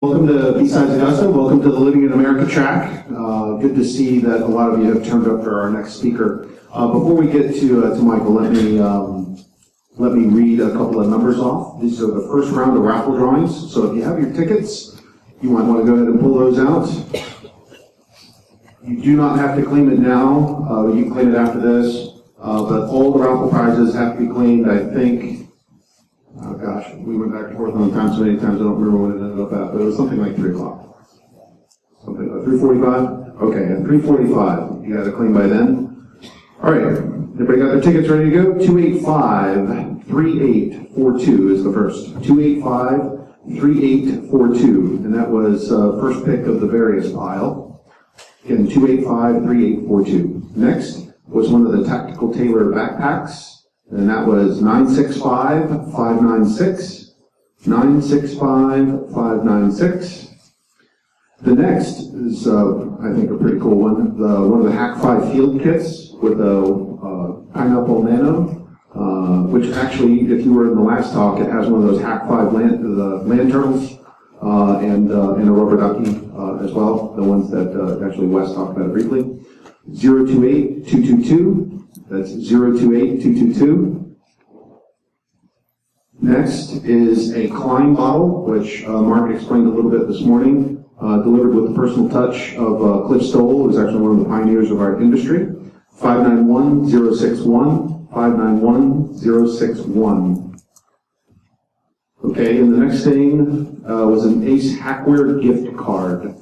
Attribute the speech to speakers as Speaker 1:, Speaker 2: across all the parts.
Speaker 1: Welcome to BSides Augusta. Welcome to the Living in America track. Good to see that a lot of you have turned up for our next speaker. Before we get to Michael, let me read a couple of numbers off. These are the first round of Raffle Drawings. So if you have your tickets, you might want to go ahead and pull those out. You do not have to claim it now. You can claim it after this. But all the raffle prizes have to be claimed, I think. Oh gosh, we went back and forth on the time so many times I don't remember what it ended up at, but it was something like 3 o'clock. Something like 3:45? Okay, at 3:45. You got to claim by then. All right, everybody got their tickets ready to go? 285-3842 is the first. 285-3842, and that was first pick of the various pile. Again, 285-3842. Next was one of the Tactical Tailor backpacks. And that was 965-596, 965-596. The next is, I think, a pretty cool one. One of the Hack 5 field kits with a pineapple nano, which actually, if you were in the last talk, it has one of those Hack 5 land turtles and a rubber ducky as well, the ones that actually Wes talked about briefly. 028-222. That's 028-222. Next is a Klein bottle, which Mark explained a little bit this morning, delivered with the personal touch of Cliff Stoll, who's actually one of the pioneers of our industry. 591-061, 591-061. Okay, and the next thing was an Ace Hackware gift card.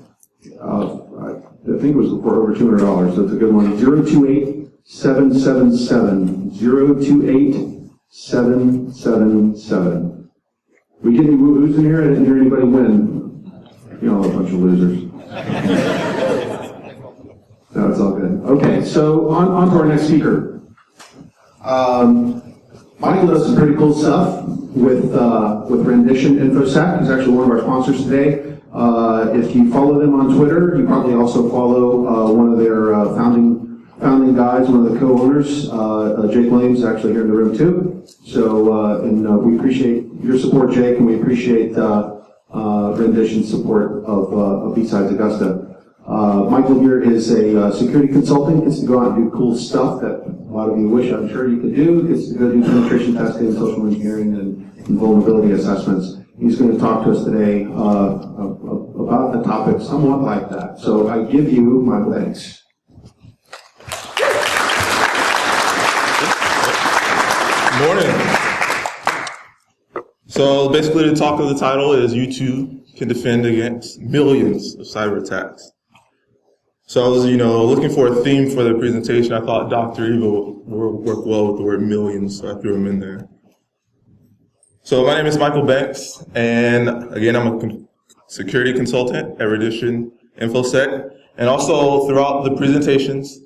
Speaker 1: I think it was for over $200, so it's a good one. 028-777, 028-777. We get any woo-hoos in here? I didn't hear anybody win. You know, a bunch of losers. No, it's all good. Okay, so on to our next speaker. Michael does some pretty cool stuff with Rendition InfoSec. He's actually one of our sponsors today. If you follow them on Twitter, you probably also follow one of their founding guys, one of the co-owners. Jake Williams is actually here in the room too. So, we appreciate your support, Jake, and we appreciate Rendition's support of BSides Augusta. Michael here is a security consultant, gets to go out and do cool stuff that a lot of you wish, I'm sure you could do. Gets to go do penetration testing, social engineering, and vulnerability assessments. He's going to talk to us today about the topic somewhat like that. So I give you Michael Banks.
Speaker 2: Morning. So basically the talk of the title is You Can Defend Against Millions of Cyber Attacks. So I was, looking for a theme for the presentation. I thought Dr. Evil would work well with the word millions, so I threw him in there. So my name is Michael Banks, and again, I'm a security consultant at Rendition InfoSec. And also throughout the presentations,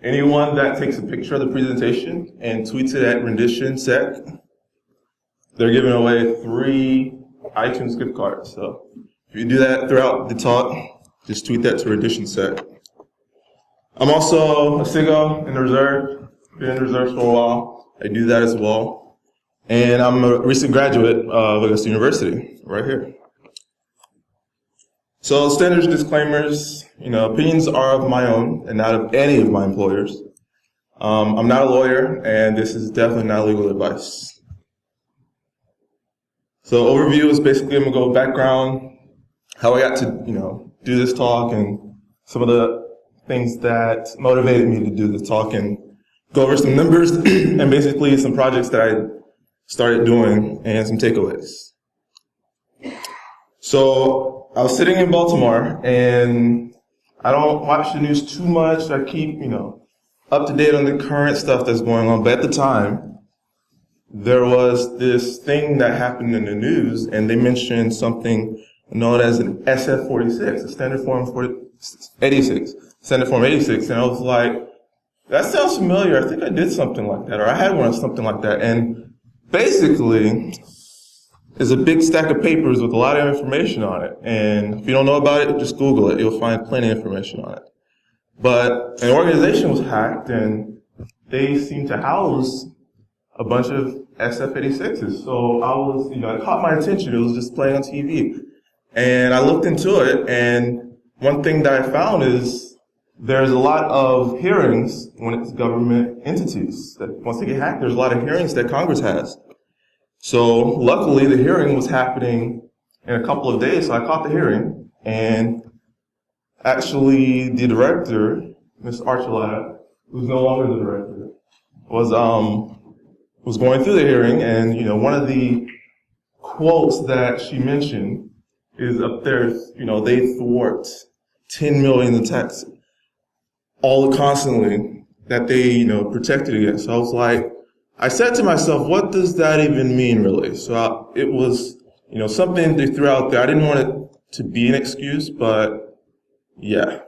Speaker 2: anyone that takes a picture of the presentation and tweets it at Rendition Sec, they're giving away 3 iTunes gift cards. So if you do that throughout the talk, just tweet that to Rendition Sec. I'm also a SIGO in the reserve, been in the reserve for a while. I do that as well. And I'm a recent graduate of Augusta University, right here. So standard disclaimers, opinions are of my own and not of any of my employers. I'm not a lawyer, and this is definitely not legal advice. So overview is basically, I'm gonna go background, how I got to, do this talk, and some of the things that motivated me to do this talk, and go over some numbers and basically some projects that I started doing and some takeaways. So I was sitting in Baltimore, and I don't watch the news too much. I keep, up to date on the current stuff that's going on. But at the time, there was this thing that happened in the news, and they mentioned something known as an SF-46, a standard form 86, standard form 86. And I was like, that sounds familiar. I think I did something like that, or I had one of something like that. And basically, it's a big stack of papers with a lot of information on it. And if you don't know about it, just Google it. You'll find plenty of information on it. But an organization was hacked, and they seemed to house a bunch of SF-86s. So I was, it caught my attention. It was just playing on TV. And I looked into it, and one thing that I found is there's a lot of hearings when it's government entities that once they get hacked, there's a lot of hearings that Congress has. So luckily the hearing was happening in a couple of days, so I caught the hearing, and actually the director, Ms. Archuleta, who's no longer the director, was going through the hearing, and one of the quotes that she mentioned is up there, they thwart 10 million attacks all constantly that they, protected against. So I said to myself, what does that even mean really? So it was, something they threw out there. I didn't want it to be an excuse, but yeah.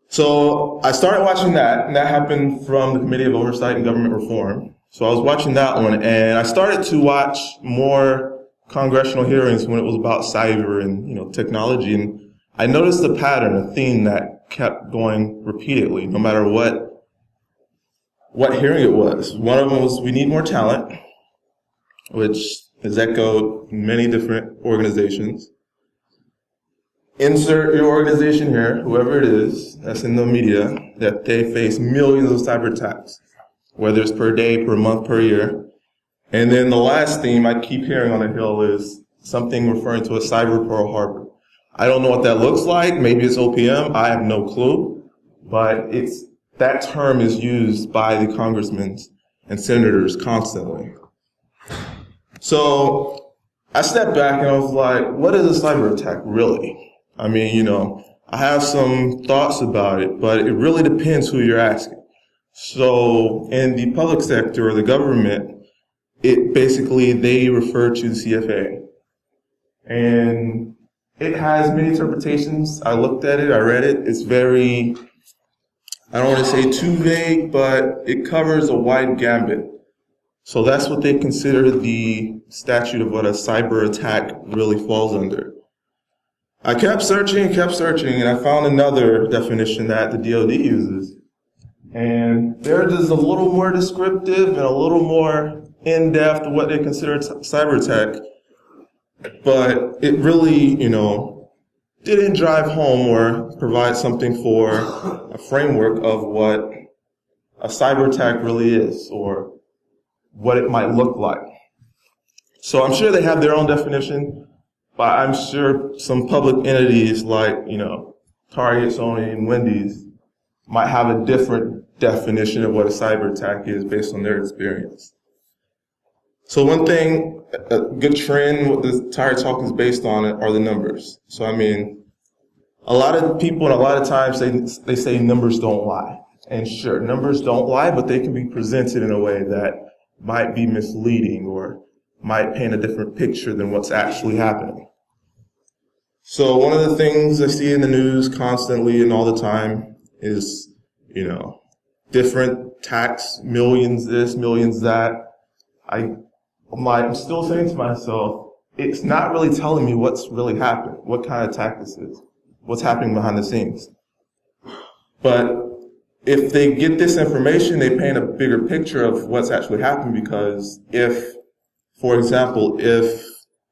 Speaker 2: So I started watching that, and that happened from the Committee of Oversight and Government Reform. So I was watching that one, and I started to watch more congressional hearings when it was about cyber and, technology, and I noticed a pattern, a theme that kept going repeatedly, no matter what hearing it was. One of them was, we need more talent, which is echoed in many different organizations. Insert your organization here, whoever it is that's in the media, that they face millions of cyber attacks, whether it's per day, per month, per year. And then the last theme I keep hearing on the Hill is something referring to a cyber Pearl Harbor. I don't know what that looks like. Maybe it's OPM. I have no clue. But that term is used by the congressmen and senators constantly. So I stepped back and I was like, what is a cyber attack really? I mean, I have some thoughts about it, but it really depends who you're asking. So in the public sector or the government, they refer to the CFA. And it has many interpretations. I looked at it, I read it. It's very, I don't want to say too vague, but it covers a wide gambit. So that's what they consider the statute of what a cyber attack really falls under. I kept searching, and I found another definition that the DoD uses. And they're just a little more descriptive and a little more in-depth of what they consider cyber attack. But it really, didn't drive home or provide something for a framework of what a cyber attack really is or what it might look like. So I'm sure they have their own definition, but I'm sure some public entities like, Target, Sony, and Wendy's might have a different definition of what a cyber attack is based on their experience. So one thing, a good trend, what the entire talk is based on are the numbers. So I mean, a lot of people and a lot of times they say numbers don't lie. And sure, numbers don't lie, but they can be presented in a way that might be misleading or might paint a different picture than what's actually happening. So one of the things I see in the news constantly and all the time is, different attacks, millions this, millions that. I'm still saying to myself, it's not really telling me what's really happened, what kind of attack this is, what's happening behind the scenes. But if they get this information, they paint a bigger picture of what's actually happened, because for example, if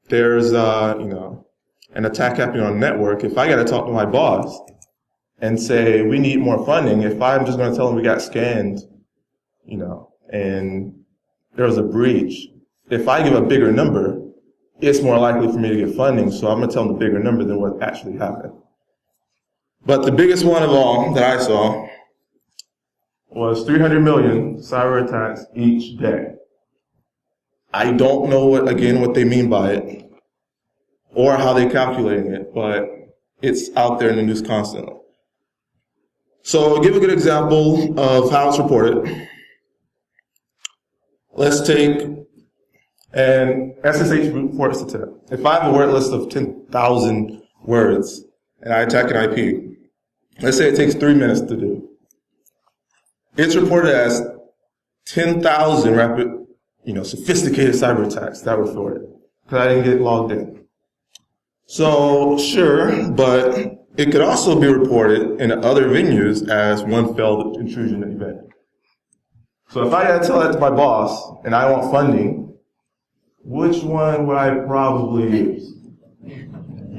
Speaker 2: there's, an attack happening on a network, if I got to talk to my boss and say, we need more funding, if I'm just going to tell them we got scanned, and there was a breach, if I give a bigger number, it's more likely for me to get funding, so I'm going to tell them the bigger number than what actually happened. But the biggest one of all that I saw was 300 million cyber attacks each day. I don't know what they mean by it or how they're calculating it, but it's out there in the news constantly. So I'll give a good example of how it's reported. Let's take an SSH report statistic. If I have a word list of 10,000 words and I attack an IP, let's say it takes 3 minutes to do. It's reported as 10,000 rapid, sophisticated cyber attacks that were thwarted because I didn't get logged in. So sure, but it could also be reported in other venues as one failed intrusion event. So if I got to tell that to my boss and I want funding, which one would I probably use?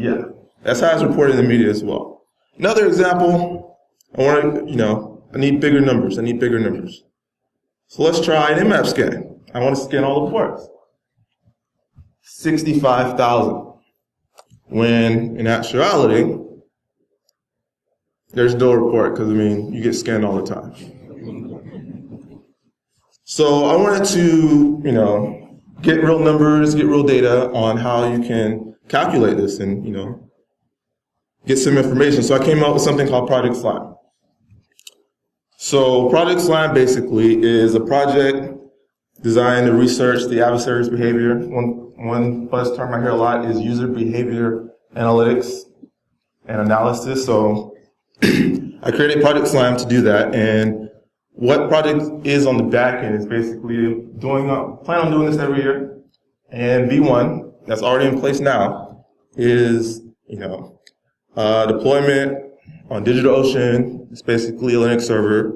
Speaker 2: Yeah, that's how it's reported in the media as well. Another example, I need bigger numbers. So let's try an InMap scan. I want to scan all the ports. 65,000. When in actuality, there's no report because, you get scanned all the time. So I wanted to, get real numbers, get real data on how you can calculate this and, get some information. So I came up with something called Project Slime. So Project Slime basically is a project designed to research the adversary's behavior. One buzz term I hear a lot is user behavior analytics and analysis. So I created Project Slime to do that. And what project is on the back end is basically plan on doing this every year. And V1, that's already in place now, is, deployment on DigitalOcean. It's basically a Linux server.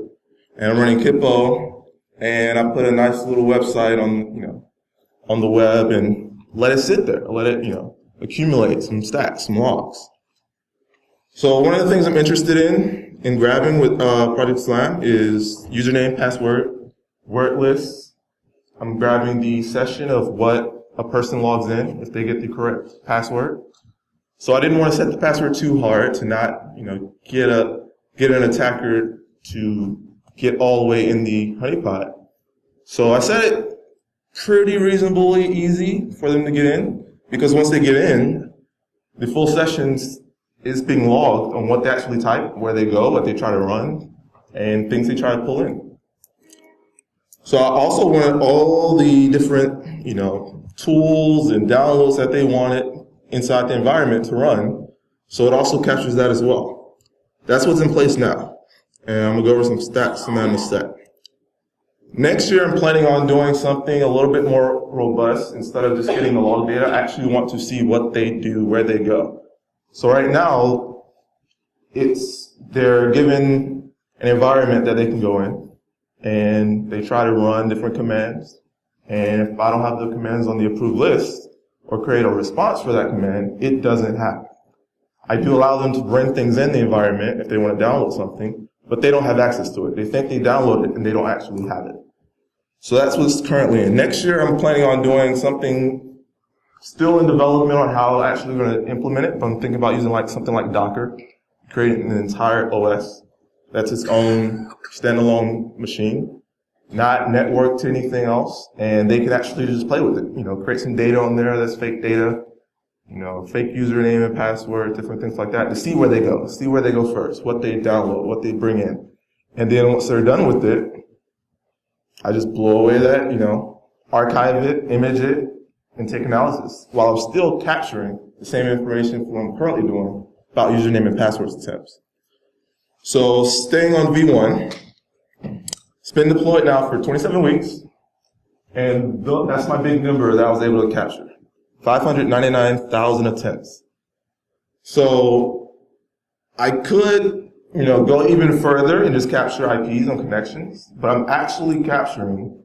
Speaker 2: And I'm running Kippo, and I put a nice little website on the web and let it sit there. Let it, accumulate some stats, some logs. So one of the things I'm interested in grabbing with Project Slime is username, password, word lists. I'm grabbing the session of what a person logs in if they get the correct password. So I didn't want to set the password too hard to not, get an attacker to get all the way in the honeypot. So I set it pretty reasonably easy for them to get in, because once they get in, the full sessions is being logged on what they actually type, where they go, what they try to run, and things they try to pull in. So I also wanted all the different, tools and downloads that they wanted inside the environment to run. So it also captures that as well. That's what's in place now. And I'm going to go over some stats some I missed that. Next year, I'm planning on doing something a little bit more robust. Instead of just getting the log data, I actually want to see what they do, where they go. So right now, they're given an environment that they can go in, and they try to run different commands. And if I don't have the commands on the approved list or create a response for that command, it doesn't happen. I do allow them to bring things in the environment if they want to download something, but they don't have access to it. They think they download it and they don't actually have it. So that's what's currently in. Next year, I'm planning on doing something still in development on how I'm actually going to implement it, but I'm thinking about using something like Docker, creating an entire OS that's its own standalone machine, not networked to anything else, and they can actually just play with it. Create some data on there that's fake data, fake username and password, different things like that, to see where they go first, what they download, what they bring in. And then once they're done with it, I just blow away that, archive it, image it, and take analysis, while I'm still capturing the same information from what I'm currently doing about username and password attempts. So staying on V1, it's been deployed now for 27 weeks, and that's my big number that I was able to capture. 599,000 attempts. So I could, go even further and just capture IPs on connections, but I'm actually capturing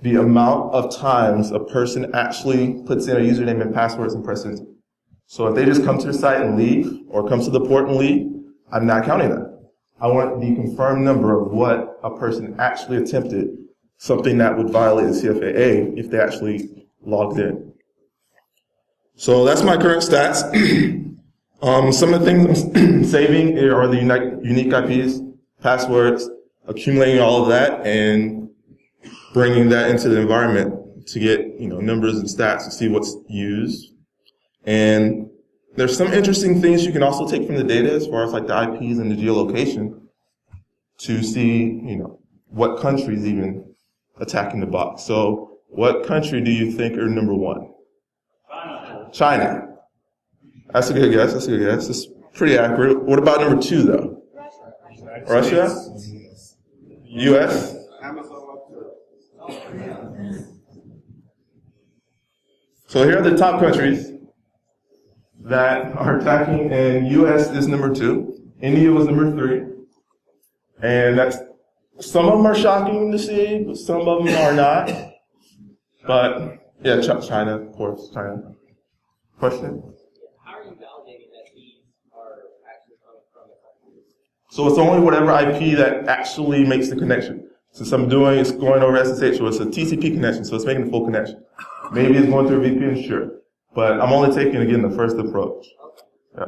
Speaker 2: the amount of times a person actually puts in a username and passwords and presses enter. So if they just come to the site and leave, or come to the port and leave, I'm not counting that. I want the confirmed number of what a person actually attempted, something that would violate the CFAA if they actually logged in. So that's my current stats. Some of the things I'm saving are the unique IPs, passwords, accumulating all of that, and bringing that into the environment to get numbers and stats to see what's used. And there's some interesting things you can also take from the data as far as the IPs and the geolocation to see what countries even attacking the box. So what country do you think are number one? China. That's a good guess. It's pretty accurate. What about number two, though? Russia? U.S.? So here are the top countries that are attacking, and U.S. is number two. India was number three. And some of them are shocking to see, but some of them are not. But yeah, China, of course, China. Question?
Speaker 3: How are you validating that these are actually coming from the country?
Speaker 2: So it's only whatever IP that actually makes the connection. Since I'm doing, it's going over SSH, so it's a TCP connection, so it's making the full connection. Maybe it's going through a VPN, sure. But I'm only taking, again, the first approach. Yeah.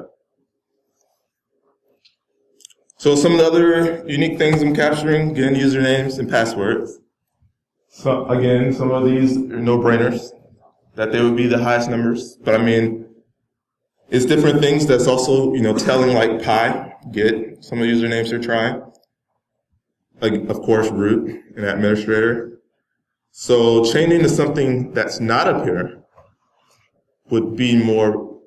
Speaker 2: So some of the other unique things I'm capturing, again, usernames and passwords. So again, some of these are no-brainers, that they would be the highest numbers. But I mean, it's different things that's also, telling, like pi, get, some of the usernames they're trying. Like, of course, root and administrator. So changing to something that's not up here would be more,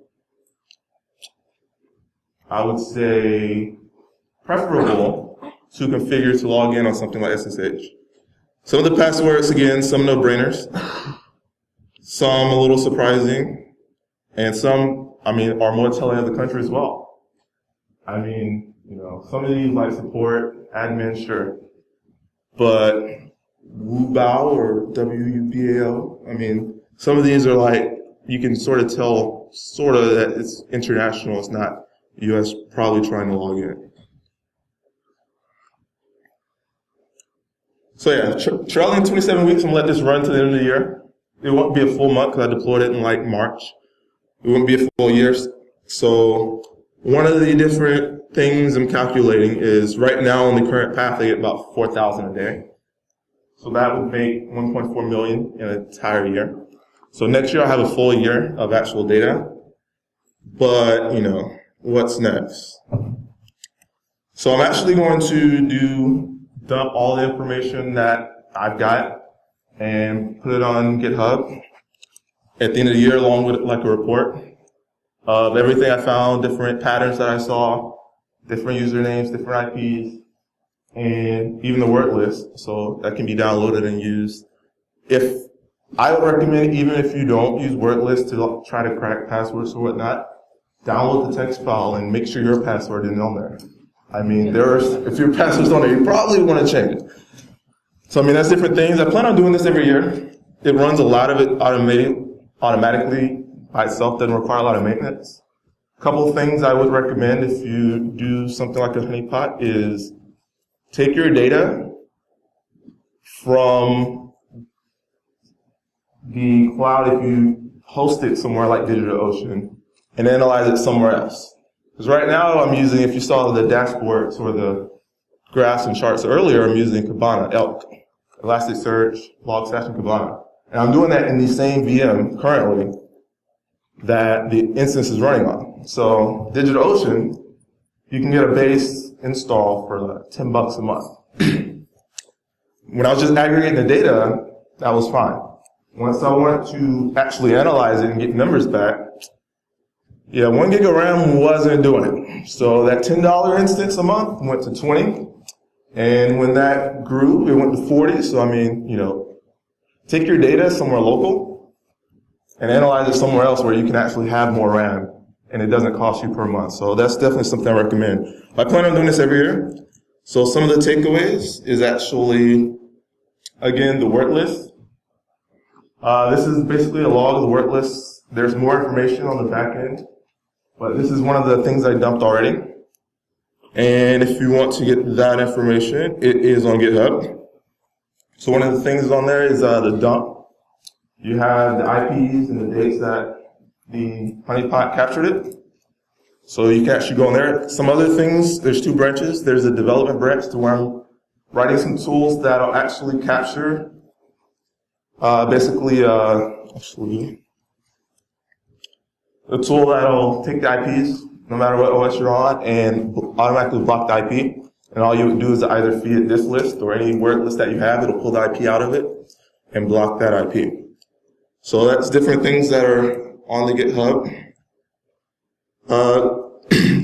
Speaker 2: I would say, preferable to configure to log in on something like SSH. Some of the passwords, again, some no-brainers, some a little surprising, and some, are more telling of the country as well. Some of these like support, admin, sure. But WUBAO or WUBAO, some of these are like, you can sort of tell, that it's international, it's not US probably trying to log in. So yeah, trailing 27 weeks, I'm gonna let this run to the end of the year. It won't be a full month because I deployed it in like March. It won't be a full year. So one of the different things I'm calculating is right now on the current path, I get about 4,000 a day. So that would make 1.4 million in an entire year. So next year I'll have a full year of actual data. But, what's next? So I'm actually going to dump all the information that I've got and put it on GitHub at the end of the year along with like a report of everything I found, different patterns that I saw, different usernames, different IPs, and even the word list, so that can be downloaded and used. If I would recommend, even if you don't use word list to try to crack passwords or whatnot, download the text file and make sure your password isn't on there. If your password's on there, you probably want to change it. So that's different things. I plan on doing this every year. It runs a lot of it automatically by itself, doesn't require a lot of maintenance. A couple of things I would recommend if you do something like a honeypot is take your data from the cloud if you host it somewhere like DigitalOcean and analyze it somewhere else. Because right now I'm using, if you saw the dashboards or the graphs and charts earlier, I'm using Kibana, Elk, Elasticsearch, Logstash, and Kibana. And I'm doing that in the same VM currently that the instance is running on. So DigitalOcean, you can get a base install for like $10 a month. When I was just aggregating the data, that was fine. Once I wanted to actually analyze it and get numbers back, 1 gig of RAM wasn't doing it. So that $10 instance a month went to 20. And when that grew, it went to 40. So take your data somewhere local and analyze it somewhere else where you can actually have more RAM and it doesn't cost you per month. So that's definitely something I recommend. I plan on doing this every year. So some of the takeaways is actually, again, the word list. This is basically a log of the word list. There's more information on the back end, but this is one of the things I dumped already. And if you want to get that information, it is on GitHub. So one of the things on there is the dump. You have the IPs and the dates that the honeypot captured it. So you can actually go on there. Some other things, there's 2 branches. There's a development branch to where I'm writing some tools that'll actually capture a tool that'll take the IPs, no matter what OS you're on, and automatically block the IP. And all you would do is either feed it this list or any word list that you have, it'll pull the IP out of it and block that IP. So that's different things that are on the GitHub.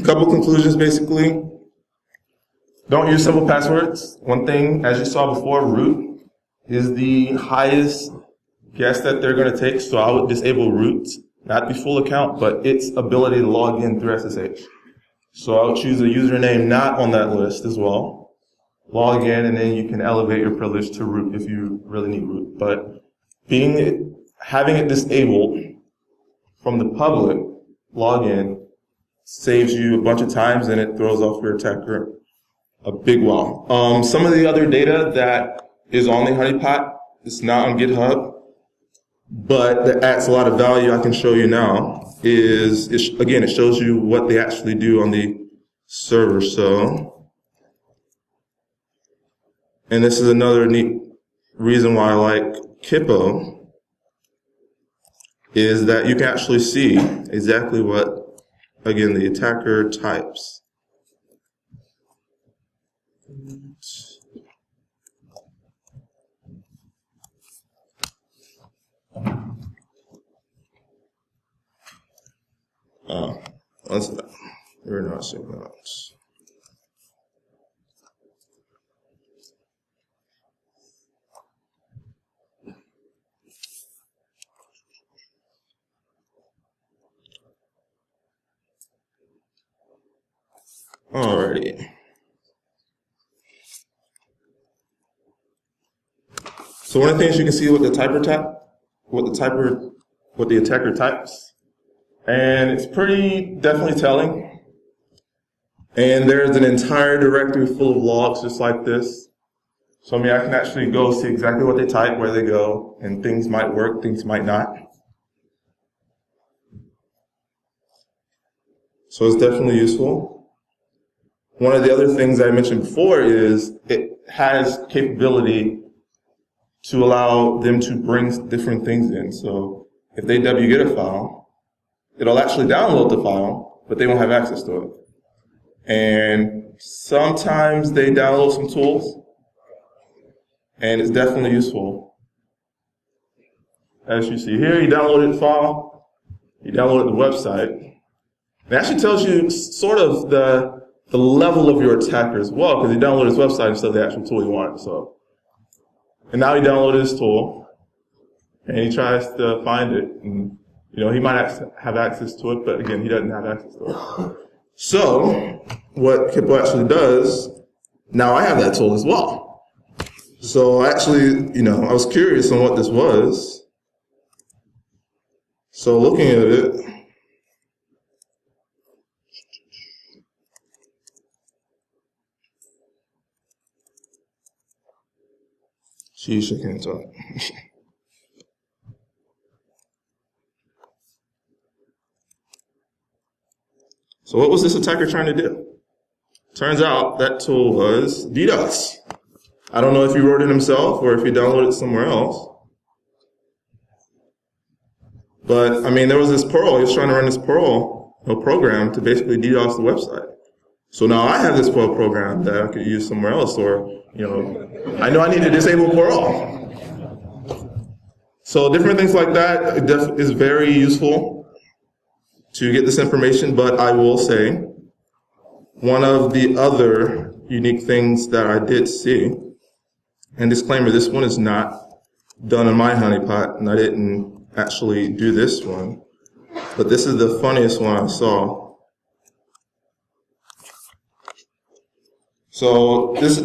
Speaker 2: Couple conclusions basically. Don't use simple passwords. One thing, as you saw before, root is the highest guess that they're going to take, so I would disable root, not the full account, but its ability to log in through SSH. So I would choose a username not on that list as well. Log in, and then you can elevate your privilege to root if you really need root. But having it disabled from the public login saves you a bunch of times, and it throws off your attacker a big while. Some of the other data that is on the honeypot is not on GitHub, but that adds a lot of value I can show you now is, again, it shows you what they actually do on the server. So, and this is another neat reason why I like Kippo, is that you can actually see exactly what, again, the attacker types. We're not seeing that. Alrighty. So one of the things you can see with the typer type, what the attacker types, and it's pretty definitely telling. And there's an entire directory full of logs just like this. So I mean, I can actually go see exactly what they type, where they go, and things might work, things might not. So it's definitely useful. One of the other things I mentioned before is it has capability to allow them to bring different things in. So if they wget a file, it'll actually download the file, but they won't have access to it. And sometimes they download some tools, and it's definitely useful. As you see here, you downloaded the file, you downloaded the website. It actually tells you sort of the level of your attacker as well, because you downloaded his website instead of the actual tool you wanted. So, and now he downloaded his tool, and he tries to find it. And, you know, he might have access to it, but again, he doesn't have access to it. So, what Kippo actually does, now I have that tool as well. So actually, you know, I was curious on what this was. So looking at it, she can't talk. So what was this attacker trying to do? Turns out that tool was DDoS. I don't know if he wrote it himself or if he downloaded it somewhere else. But I mean, there was this Perl. He was trying to run this Perl program to basically DDoS the website. So now I have this Perl program that I could use somewhere else, or you know I need to disable Perl. So different things like that is very useful to get this information. But I will say, one of the other unique things that I did see, and disclaimer, this one is not done in my honeypot, and I didn't actually do this one, but this is the funniest one I saw. So this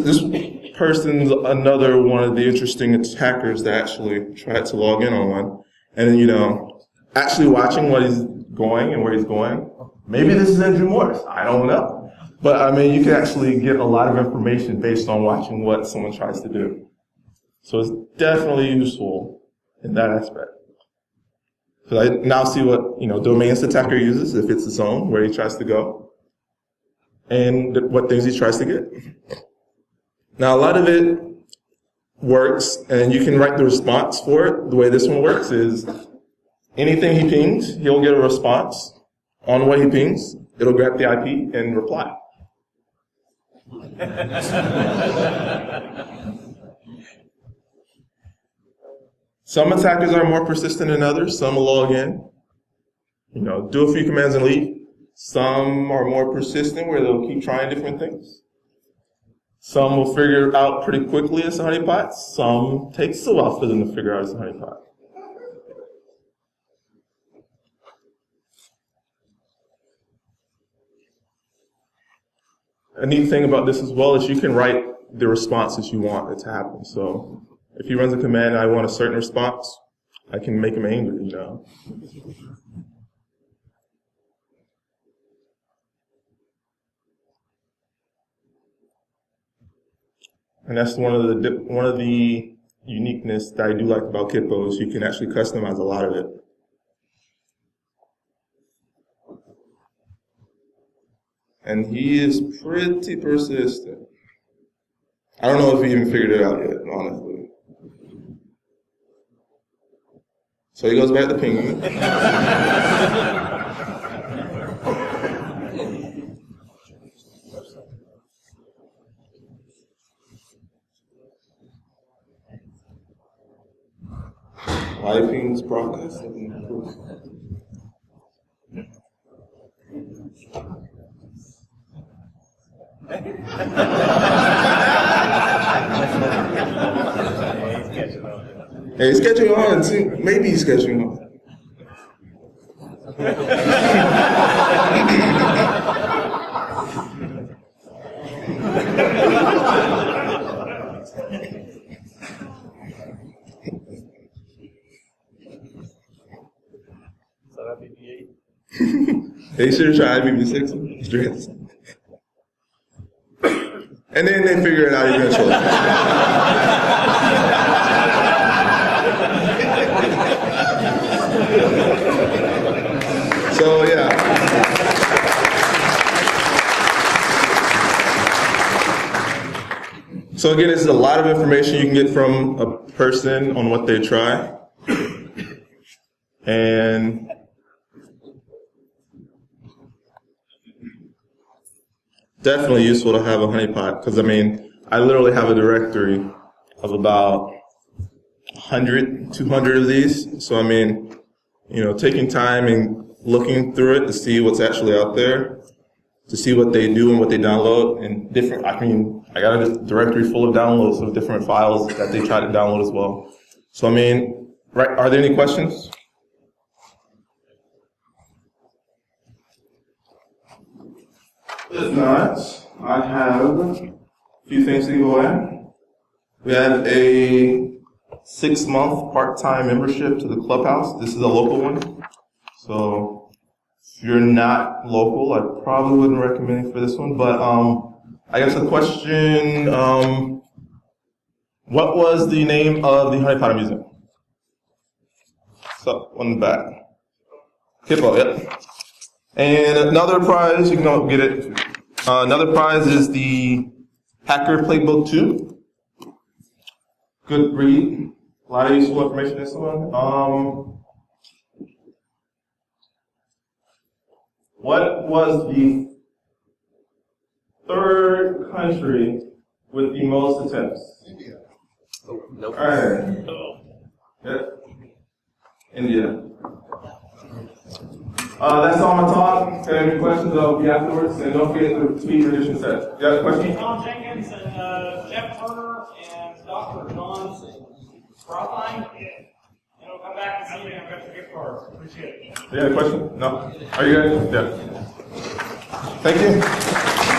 Speaker 2: person's another one of the interesting attackers that actually tried to log in on one, and you know, actually watching what he's going and where he's going. Maybe this is engine Morse. I don't know. But I mean, you can actually get a lot of information based on watching what someone tries to do. So it's definitely useful in that aspect. Because I now see what, you know, domains the attacker uses, if it's its own, where he tries to go, and what things he tries to get. Now, a lot of it works, and you can write the response for it. The way this one works is anything he pings, he'll get a response on what he pings. It'll grab the IP and reply. Some attackers are more persistent than others. Some will log in, you know, do a few commands and leave. Some are more persistent where they'll keep trying different things. Some will figure it out pretty quickly as a honeypot. Some takes a while for them to figure out as a honeypot. A neat thing about this as well is you can write the responses you want it to happen. So if he runs a command and I want a certain response, I can make him angry, you know. And that's one of the uniqueness that I do like about Kippo is you can actually customize a lot of it. And he is pretty persistent. I don't know if he even figured it out yet, honestly. So he goes back to penguin. Wiping's progress. Hey, he's catching on too. Maybe he's catching on.
Speaker 3: So that'd be B8.
Speaker 2: They should have tried BB6. And then they figure it out eventually. So yeah. So again, this is a lot of information you can get from a person on what they try. And definitely useful to have a honeypot, because I mean, I literally have a directory of about 100, 200 of these. So I mean, you know, taking time and looking through it to see what's actually out there, to see what they do and what they download, and different, I mean, I got a directory full of downloads of different files that they try to download as well. So I mean, right, are there any questions? If not, I have a few things to go at. We have a 6-month part-time membership to the clubhouse. This is a local one. So if you're not local, I probably wouldn't recommend it for this one. But I guess the question, what was the name of the Honey Potter Museum? So, on the back. Kippo, yep. And another prize, you can get it. Another prize is the Hacker Playbook 2. Good read. A lot of useful information in this one. What was the third country with the most attempts?
Speaker 3: India. Oh, nope.
Speaker 2: All right. Yep. India. That's all my talk. If you have any questions, I'll be afterwards. And don't forget to tweet tradition set. You got a question?
Speaker 4: Tom Jenkins and Jeff Turner and Dr. John Rothline. And we'll come back and see you and I've got your gift cards. Appreciate it.
Speaker 2: You got a question? No? Are you good? Yeah. Thank you.